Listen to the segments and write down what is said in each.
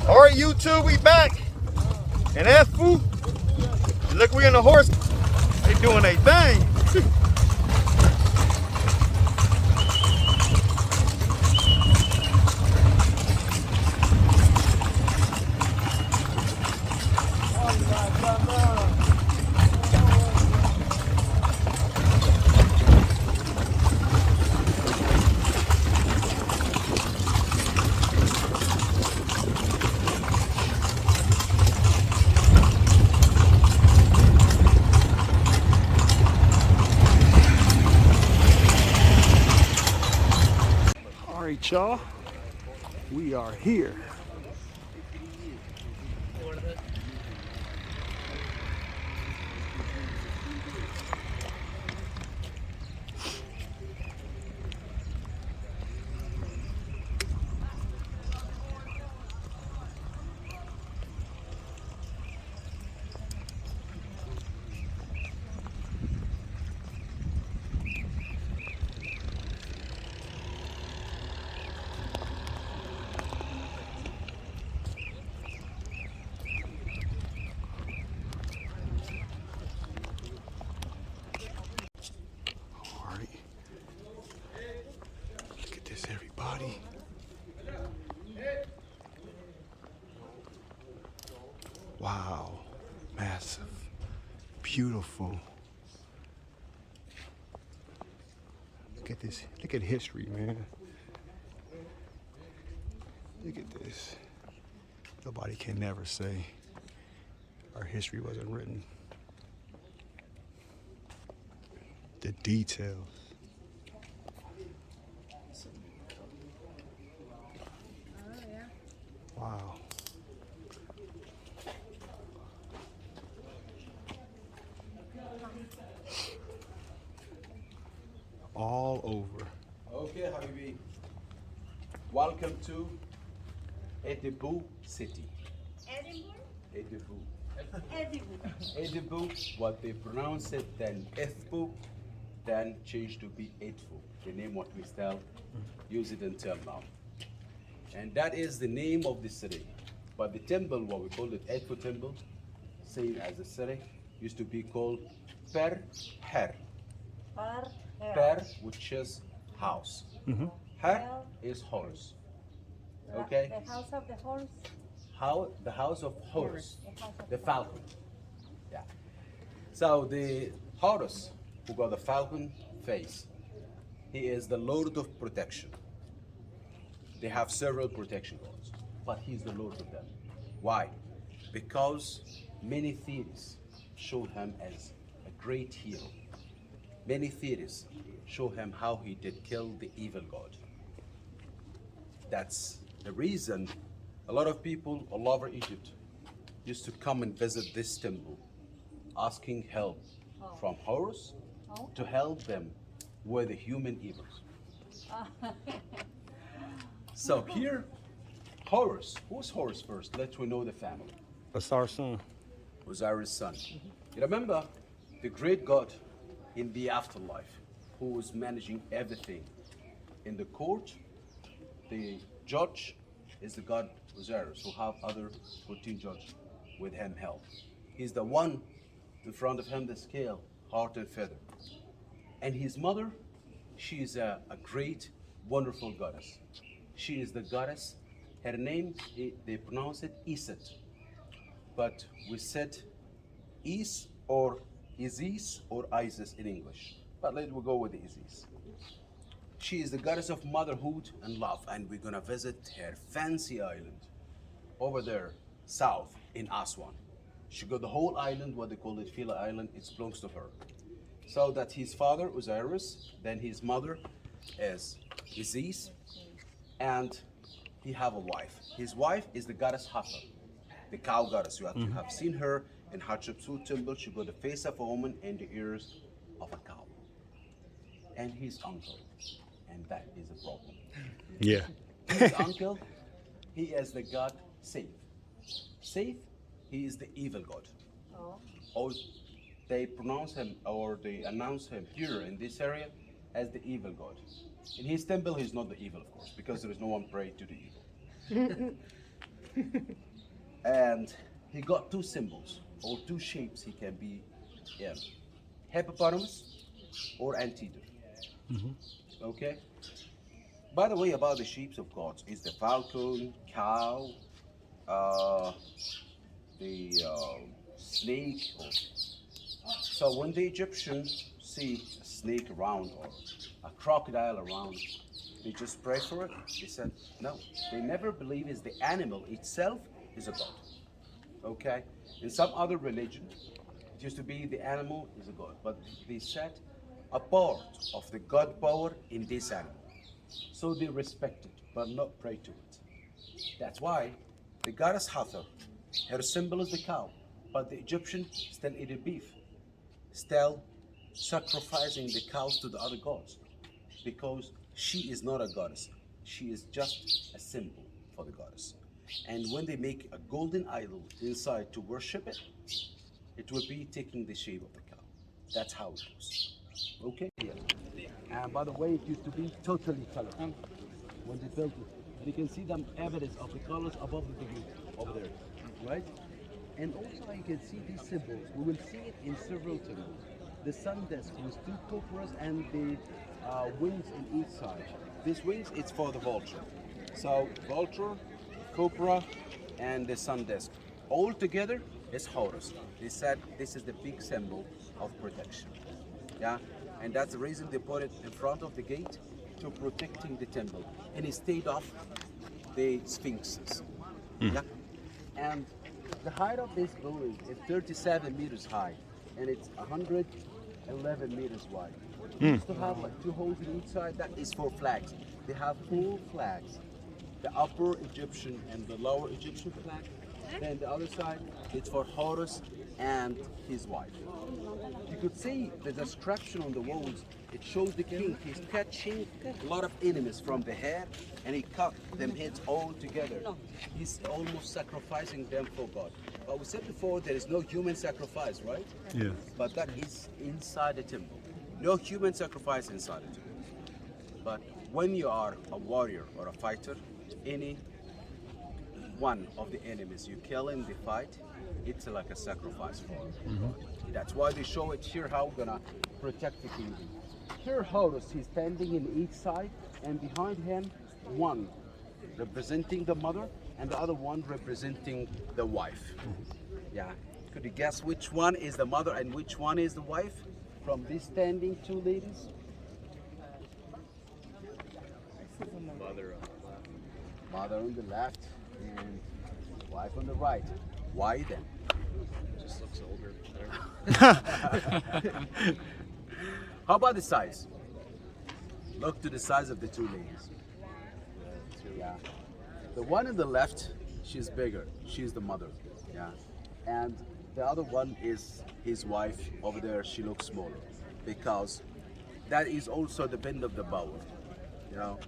All right, YouTube, we back. And Edfu, look, we in the horse. They doing their thing. All right, y'all, we are here. Look at this, everybody. Wow, massive, beautiful. Look at this, look at history, man. Look at this. Nobody can never say our history wasn't written. The details. Wow. All over. Okay, Habibi. Welcome to Edfu City. Edfu, what they pronounce it, then Edfu, then changed to be Edfu. The name what we still use it until now. And that is the name of the city. But the temple, what we call it Edfu temple, same as the city, used to be called Per Her. Per, which is house. Her is horse. Okay? The house of the horse. How the house of Horus, the falcon. Yeah. So the Horus, who got the falcon face, he is the Lord of protection. They have several protection gods, but he's the Lord of them. Why? Because many theories show him as a great hero. Many theories show him how he did kill the evil god. That's the reason a lot of people all over Egypt used to come and visit this temple, asking help from Horus to help them with the human evils. So here, Horus. Who's Horus first? Let we know the family. That's our son. Osiris' son. You remember the great god in the afterlife who was managing everything. In the court, the judge is the god Osiris, who have other 14 judges with him help. He's the one in front of him, the scale, heart and feather. And his mother, she is a great, wonderful goddess. She is the goddess. Her name, they pronounce it Iset. But we said Is or Isis or Isis in English. But let's go with the Isis. She is the goddess of motherhood and love, and we're gonna visit her fancy island over there, south in Aswan. She got the whole island, what they call it, Phila Island, it belongs to her. So that his father, Osiris, then his mother is Isis, and he have a wife. His wife is the goddess Hathor, the cow goddess. You have seen her in Hatshepsut temple. She got the face of a woman and the ears of a cow. And his uncle, and that is a problem. Yeah. His uncle, he is the god Saif. Saif, he is the evil god. Or they pronounce him, or they announce him here in this area as the evil god. In his temple, he's not the evil, of course, because there is no one praying to the evil. And he got two symbols or two shapes he can be in: hippopotamus or anteater. Okay. By the way, about the shapes of gods is the falcon, cow, uh, the snake. So when the Egyptians see a snake around or a crocodile around, they just pray for it. They said no. They never believe is the animal itself is a god. Okay. In some other religion, it used to be the animal is a god, but they set a part of the god power in this animal. So they respect it, but not pray to it. That's why the goddess Hathor, her symbol is the cow, but the Egyptian still eat beef, still sacrificing the cows to the other gods, because she is not a goddess. She is just a symbol for the goddess. And when they make a golden idol inside to worship it, it will be taking the shape of the cow. That's how it goes. Okay? Yeah. And by the way, it used to be totally colorful when they built it. And you can see the evidence of the colors above the gate over there, right? And also you can see these symbols. We will see it in several temples. The sun disk with two cobras and the wings in each side. These wings, it's for the vulture. So vulture, cobra, and the sun disk. All together is Horus. They said this is the big symbol of protection. Yeah, and that's the reason they put it in front of the gate to protecting the temple, and instead of the sphinxes. Yeah, and the height of this building is 37 meters high, and it's 111 meters wide. They used to have like two holes in each side. That is for flags. They have 4 flags: the upper Egyptian and the lower Egyptian flag. Then the other side, it's for Horus and his wife. You could see the description on the walls. It shows the king. He's catching a lot of enemies from the hair, and he cut them heads all together. He's almost sacrificing them for God. But we said before, there is no human sacrifice, right? Yeah. But that is inside the temple. No human sacrifice inside the temple. But when you are a warrior or a fighter, any one of the enemies you kill in the fight, it's like a sacrifice for him. That's why they show it here how we're gonna protect the kingdom. Here Horus, he's standing in each side, and behind him one representing the mother and the other one representing the wife. Yeah. Could you guess which one is the mother and which one is the wife from these standing two ladies? Mother on the left and wife on the right. Why then? Just looks older. How about the size? Look to the size of the two ladies. Yeah. The one on the left, she's bigger. She's the mother. Yeah. And the other one is his wife over there. She looks smaller because that is also the bend of the bower. You know.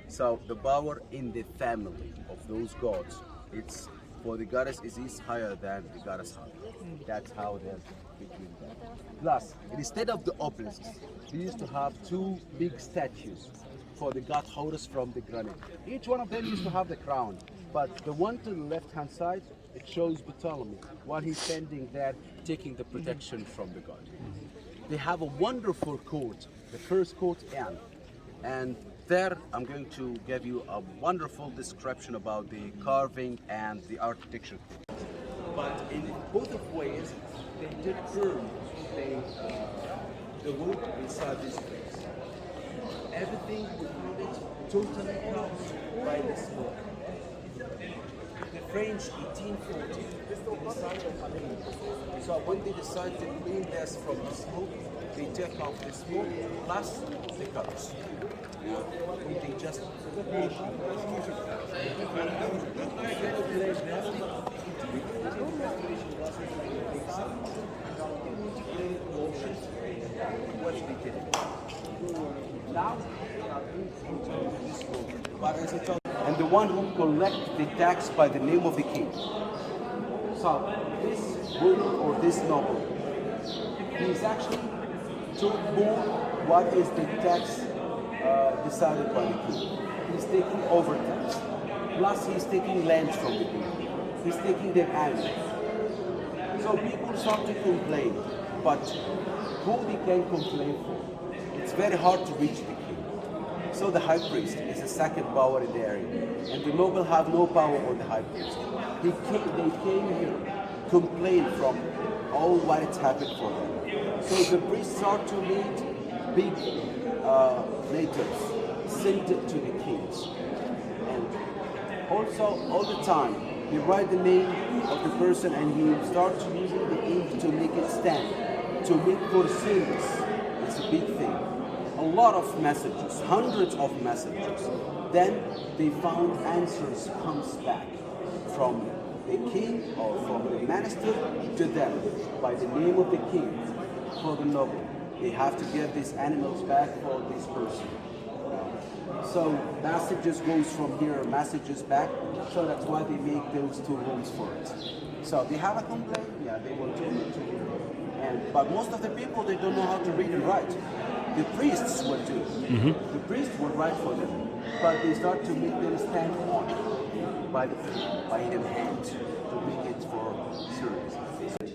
So the power in the family of those gods, it's for the goddess is higher than the goddess Hathor. That's how they're between them. Plus, instead of the obelisks, we used to have 2 big statues for the god Horus from the granite. Each one of them used to have the crown, but the one to the left-hand side, it shows Ptolemy while he's standing there taking the protection from the god. They have a wonderful court, the first court in, and there, I'm going to give you a wonderful description about the carving and the architecture. But in both of ways, they did burn the wood inside this place. Everything within it totally covered by the smoke. The French, 1840, they decided to clean. So when they decide to clean this from the smoke, they take off the smoke plus the colors. They just and the one who collects the tax by the name of the king. So this ruler or this noble, he is actually told more what is the tax decided by the king. He's taking over tax. Plus, he's taking land from the people. He's taking their animals. So people start to complain, but who they can complain for? It's very hard to reach the king. So the high priest is the second power in the area, and the noble have no power over the high priest. They came here, complained from all what it's happened for them. So the priests start to lead big letters, sent it to the kings, and also all the time they write the name of the person, and he starts using the ink to make it stand, to make for sins. It's a big thing. A lot of messages, hundreds of messages. Then they found answers comes back from the king or from the minister to them by the name of the king for the noble. They have to give these animals back for this person. So messages goes from here, messages back. So that's why they make those two rooms for it. So they have a complaint, yeah, they will turn it to here. But most of the people, they don't know how to read and write. The priests will do it. The priests will write for them, but they start to make them stand on by their hand to make it for service.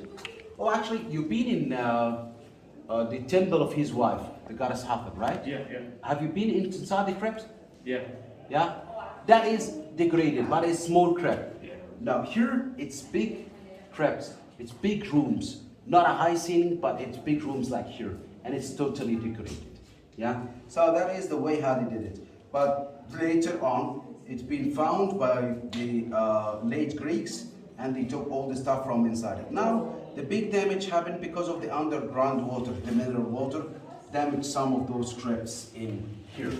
Oh, actually, you've been in the temple of his wife, the goddess Hathor, right? Yeah. Have you been inside the crypt? Yeah. Yeah? That is decorated, but it's small crypt. Yeah. Now here, it's big crypts, it's big rooms. Not a high ceiling, but it's big rooms like here. And it's totally decorated. Yeah? So that is the way how they did it. But later on, it's been found by the late Greeks, and they took all the stuff from inside it. Now, the big damage happened because of the underground water, the mineral water, damaged some of those crypts in here.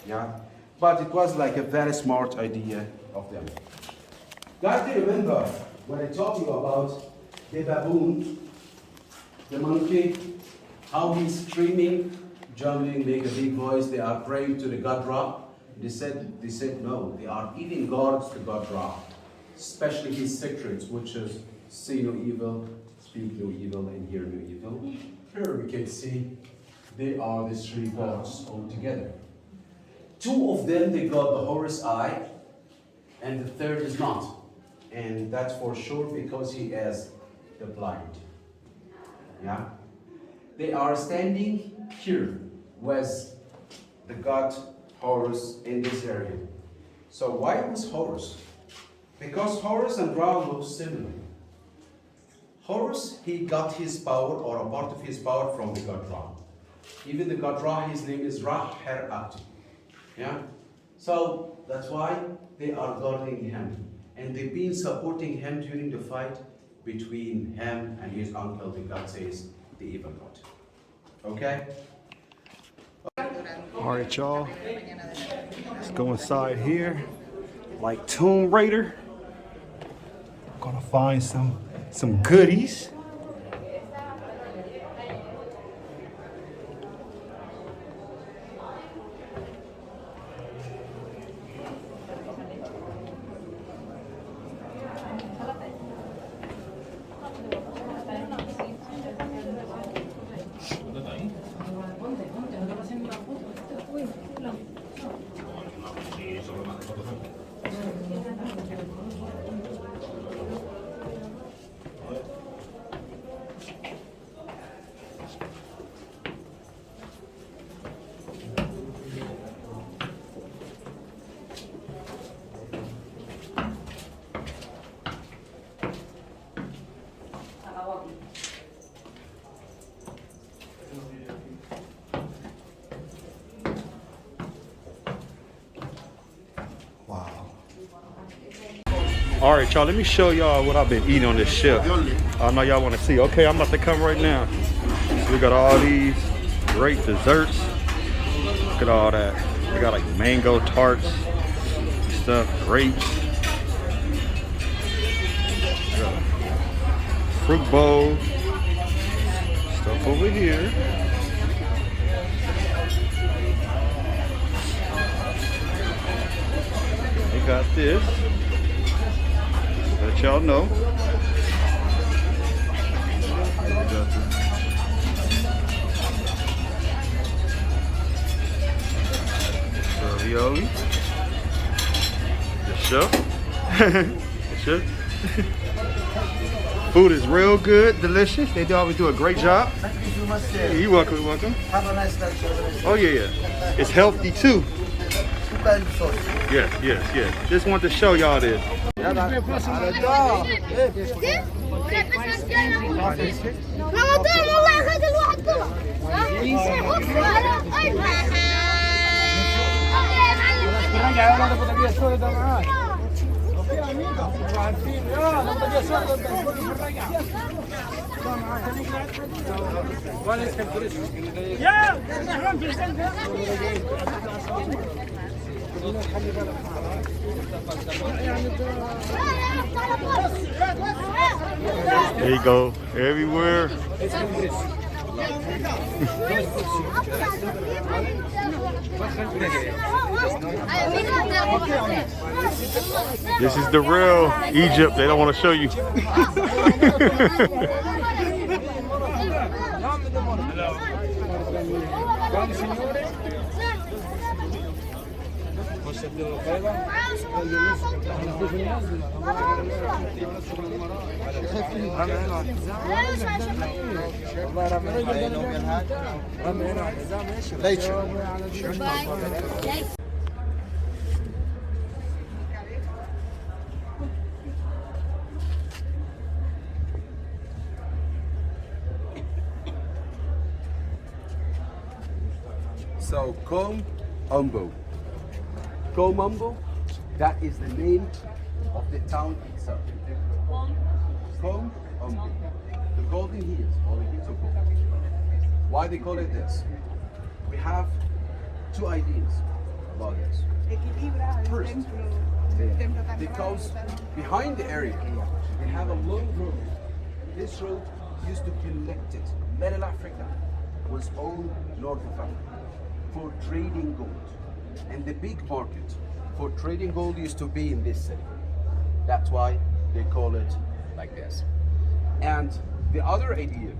Yeah? But it was like a very smart idea of them. Guys, do you remember when I told you about the baboon, the monkey, how he's screaming, jumbling, make a big voice, they are praying to the god Ra? They said no, they are even gods to god Ra, especially his secrets, which is see no evil, speak no evil, and hear no evil. Here we can see they are the three gods all together. Two of them, they got the Horus eye, and the third is not. And that's for sure because he is the blind. Yeah? They are standing here with the god Horus in this area. So why was Horus? Because Horus and Ra look similar. Horus, he got his power or a part of his power from the god Ra. Even the god Ra, his name is Ra-Her-At. Yeah? So that's why they are guarding him. And they've been supporting him during the fight between him and his uncle, the god says, the evil god. Okay? All right, y'all. Let's go inside here. Like Tomb Raider. Gonna find some goodies. All right, y'all, let me show y'all what I've been eating on this ship. I know y'all want to see. Okay, I'm about to come right now. So we got all these great desserts. Look at all that. We got like mango tarts, stuff, grapes. Got a fruit bowl. Stuff over here. They got this. Let y'all know. Ravioli. The sure. For sure. Food is real good, delicious. They always do a great job. Thank you so much, sir. You're welcome, you're welcome. Have a nice night, sir. Oh yeah, yeah. It's healthy too. Two kind of sauce. Yes. Just want to show y'all this. رمضان والله اخذ الواحد There you go. Everywhere. This is the real Egypt. They don't want to show you. So Kalumbu. Kalumbu, that is the name of the town itself. Kalumbu. The golden hills or the hills of gold. Why they call it this? We have two ideas about this. First, because behind the area, we have a long road. This road used to connect it. Middle Africa was all North of Africa for trading gold. And the big market for trading gold used to be in this city. That's why they call it like this. And the other idea,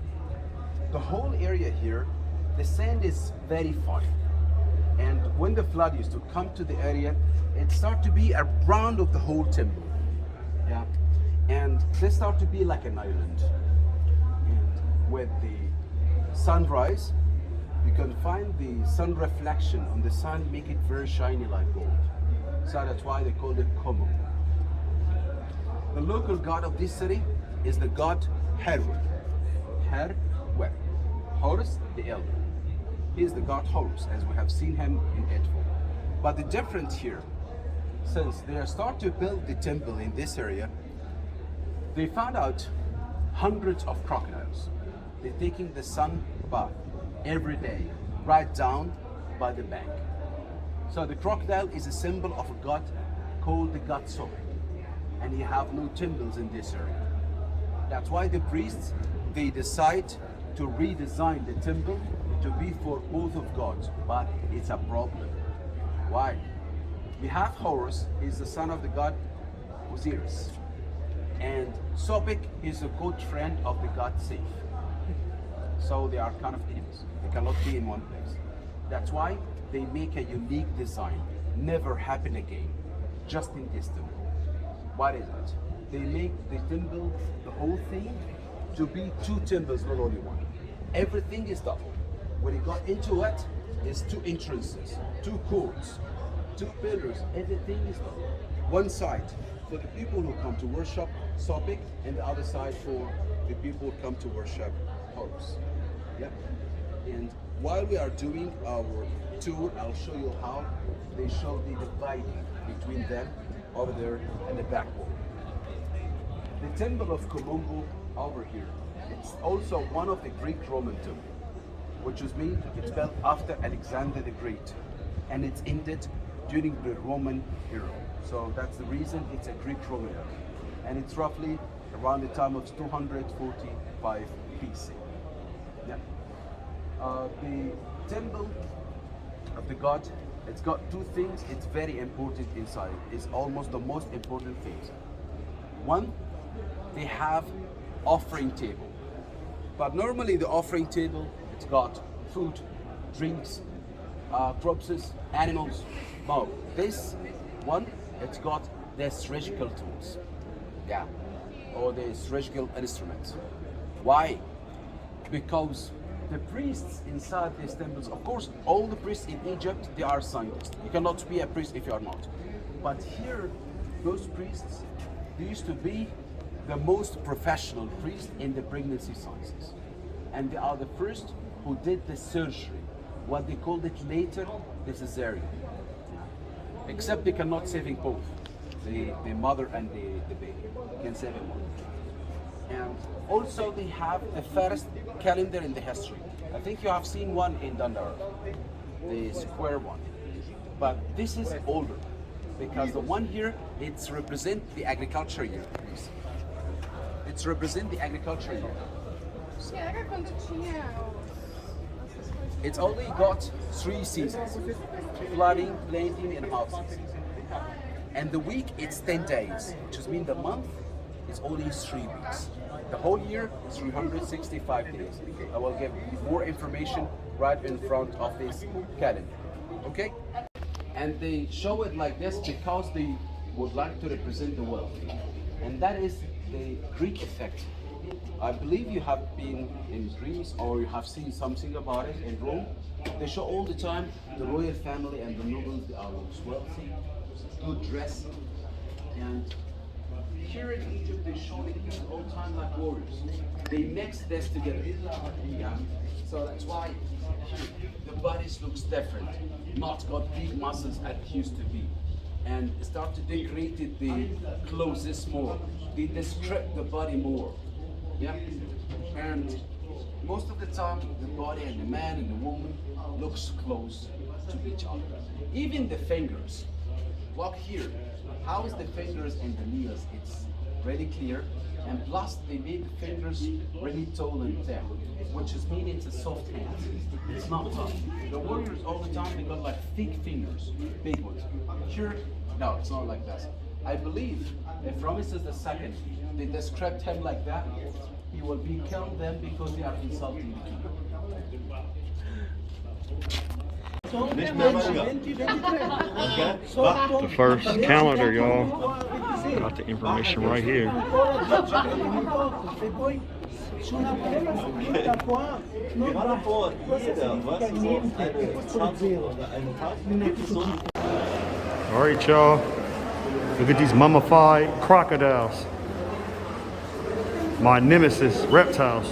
the whole area here, the sand is very fine. And when the flood used to come to the area, it started to be around of the whole temple. Yeah. And they start to be like an island. And with the sunrise, you can find the sun reflection on the sun, make it very shiny like gold. So that's why they call it Kalumbu. The local god of this city is the god Herwe. Herwe. Horus the elder. He is the god Horus, as we have seen him in Edfu. But the difference here, since they start to build the temple in this area, they found out hundreds of crocodiles. They're taking the sun bath every day, right down by the bank. So the crocodile is a symbol of a god called the god Sobe, and you have no temples in this area. That's why the priests, they decide to redesign the temple to be for both of gods, but it's a problem. Why? We have Horus, he's the son of the god Osiris, and Sobek is a good friend of the god Seth. So they are kind of enemies. They cannot be in one place. That's why they make a unique design. Never happen again, just in this temple. What is it? They make the temple, the whole thing, to be two temples, not only one. Everything is double. When you got into it, it's two entrances, two courts, two pillars. Everything is double. One side for the people who come to worship Sobek, and the other side for the people who come to worship Horus. Yeah. And while we are doing our tour, I'll show you how they show the dividing between them over there and the back wall. The temple of Kalumbu over here, it's also one of the Greek Roman temples, which was made, it's built after Alexander the Great, and it's ended during the Roman era. So that's the reason it's a Greek Roman era. And it's roughly around the time of 245 BC. Yeah. The temple of the god, it's got two things. It's very important inside. It's almost the most important things. One, they have offering table. But normally the offering table, it's got food, drinks, corpses, animals. But this one, it's got the surgical tools, yeah, or the surgical instruments. Why? Because the priests inside these temples, of course, all the priests in Egypt, they are scientists. You cannot be a priest if you are not. But here, those priests, they used to be the most professional priests in the pregnancy sciences. And they are the first who did the surgery, what they called it later, the cesarean. Except they cannot saving both, the mother and the baby. Can save them one. And also they have the first calendar in the history. I think you have seen one in Dandara, the square one. But this is older, because the one here, it's represent the agriculture year. It's represent the agriculture year. Era quando tinha It's only got 3 seasons: flooding, planting, and half season. And the week, it's 10 days, which is mean the month is only 3 weeks. The whole year is 365 days. I will give more information right in front of this calendar. Okay? And they show it like this because they would like to represent the world. And that is the Greek effect. I believe you have been in Greece or you have seen something about it in Rome. They show all the time the royal family and the nobles, they are wealthy, good dress. And here in Egypt, they show it all the time like warriors. They mix this together. Yeah. So that's why the bodies looks different, not got big muscles as it used to be. And start to decorate the clothes more. They describe the body more. Yeah. And most of the time, the body and the man and the woman looks close to each other. Even the fingers. Look here. How is the fingers and the nails? It's really clear. And plus, they made the fingers really tall and thin, which is mean it's a soft hand. It's not tough. The warriors all the time, they got like thick fingers, big ones. Here, no, it's not like that. I believe if Ramesses II, they described him like that, he will be killed them because they are insulting the king. The first calendar, y'all. Got the information right here. All right, y'all. Look at these mummified crocodiles. My nemesis reptiles.